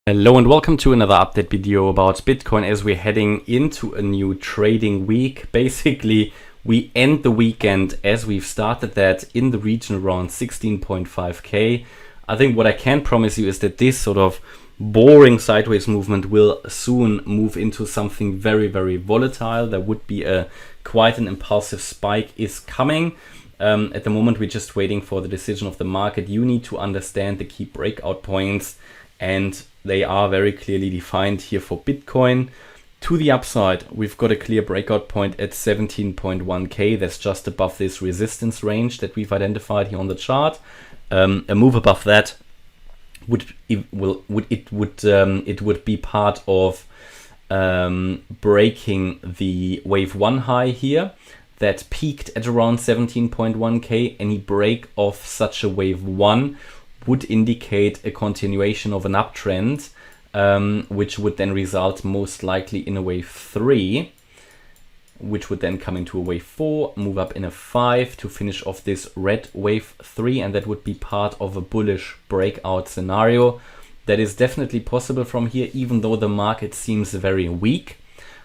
Hello and welcome to another update video about Bitcoin as we're heading into a new trading week. Basically, we end the weekend as we've started that in the region around 16.5k. I think what I can promise you is that this sort of boring sideways movement will soon move into something very, very volatile. There would be quite an impulsive spike is coming. At the moment, we're just waiting for the decision of the market. You need to understand the key breakout points, and they are very clearly defined here for Bitcoin. To the upside, we've got a clear breakout point at 17.1k. That's just above this resistance range that we've identified here on the chart. A move above that would be part of breaking the wave 1 high here that peaked at around 17.1k. Any break of such a wave 1 would indicate a continuation of an uptrend, which would then result most likely in a wave 3, which would then come into a wave 4, move up in a 5 to finish off this red wave 3, and that would be part of a bullish breakout scenario. That is definitely possible from here, even though the market seems very weak,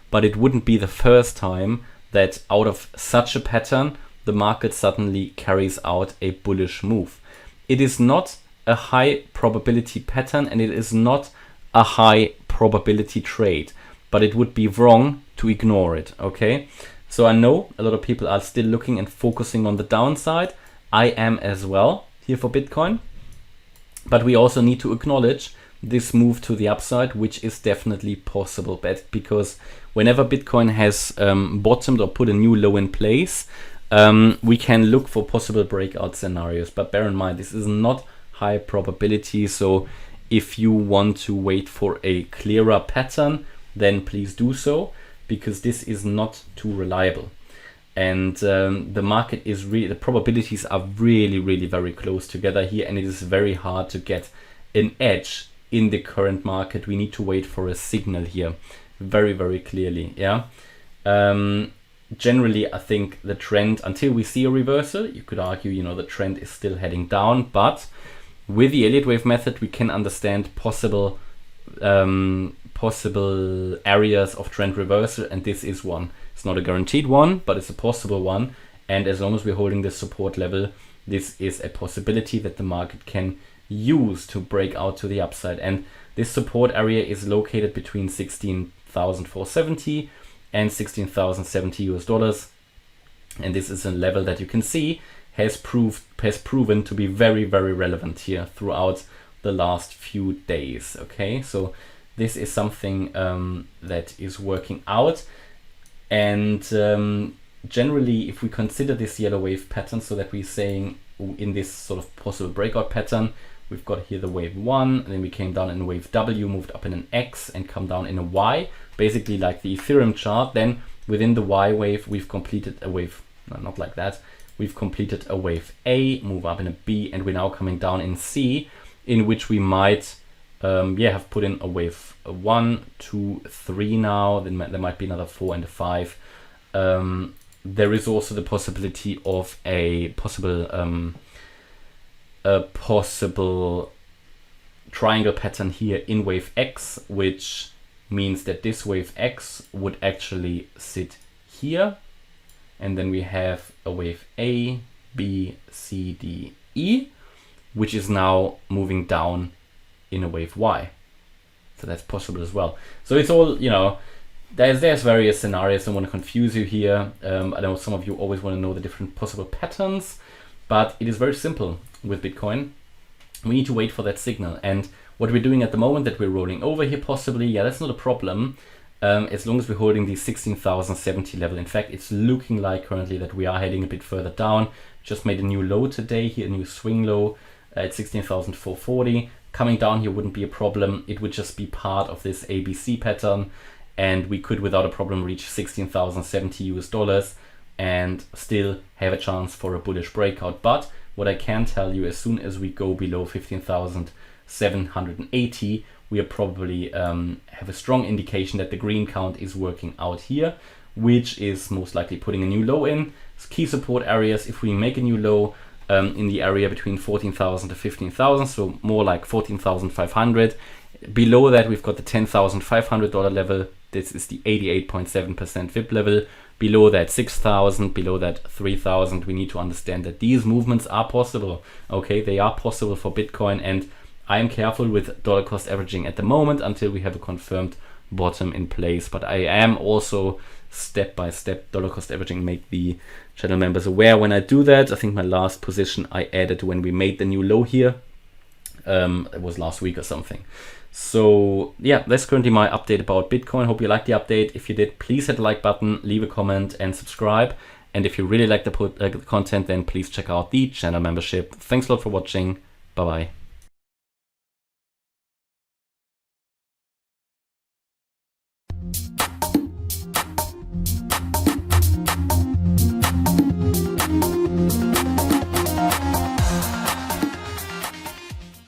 but it wouldn't be the first time that out of such a pattern, the market suddenly carries out a bullish move. It is not a high probability pattern and it is not a high probability trade, but it would be wrong to ignore it. Okay, so I know a lot of people are still looking and focusing on the downside. I am as well here for Bitcoin, but we also need to acknowledge this move to the upside, which is definitely possible, because whenever Bitcoin has bottomed or put a new low in place, we can look for possible breakout scenarios. But bear in mind, this is not high probability, so if you want to wait for a clearer pattern, then please do so, because this is not too reliable. And the market is really, the probabilities are really very close together here, and it is very hard to get an edge in the current market. We need to wait for a signal here very clearly. Generally, I think the trend, until we see a reversal, you could argue, the trend is still heading down, but with the Elliott Wave method, we can understand possible areas of trend reversal, and this is one. It's not a guaranteed one, but it's a possible one. And as long as we're holding this support level, this is a possibility that the market can use to break out to the upside. And this support area is located between 16,470 and 16,070 US dollars. And this is a level that you can see has proven to be very relevant here throughout the last few days. Okay, so this is something that is working out. And generally, if we consider this yellow wave pattern, so that we're saying in this sort of possible breakout pattern, we've got here the wave 1, and then we came down in a wave W, moved up in an X, and come down in a Y, basically like the Ethereum chart. Then within the Y wave, we've completed a wave, no, not like that. We've completed a wave A, move up in a B, and we're now coming down in C, in which we might have put in a wave 1, 2, 3 now. Then there might be another 4 and a 5. There is also the possibility of a possible triangle pattern here in wave X, which means that this wave X would actually sit here. And then we have a wave A, B, C, D, E, which is now moving down in a wave Y. So that's possible as well. So it's all, there's various scenarios. I don't want to confuse you here. I know some of you always want to know the different possible patterns, but it is very simple with Bitcoin. We need to wait for that signal. And what we're doing at the moment, that we're rolling over here possibly, that's not a problem. As long as we're holding the 16,070 level. In fact, it's looking like currently that we are heading a bit further down. Just made a new low today here, a new swing low at 16,440. Coming down here wouldn't be a problem. It would just be part of this ABC pattern, and we could without a problem reach 16,070 US dollars and still have a chance for a bullish breakout. But what I can tell you, as soon as we go below 15,780, we are probably have a strong indication that the green count is working out here, which is most likely putting a new low in. Key support areas, if we make a new low, in the area between 14,000 to 15,000, so more like 14,500, Below that, we've got the $10,500 level. This is the 88.7% VIP level. Below that, 6,000. Below that, 3,000. We need to understand that these movements are possible. Okay, they are possible for Bitcoin, and I am careful with dollar cost averaging at the moment until we have a confirmed bottom in place. But I am also step by step dollar cost averaging, make the channel members aware when I do that. I think my last position I added when we made the new low here. It was last week or something. So yeah, that's currently my update about Bitcoin. Hope you liked the update. If you did, please hit the like button, leave a comment and subscribe. And if you really like the content, then please check out the channel membership. Thanks a lot for watching. Bye bye.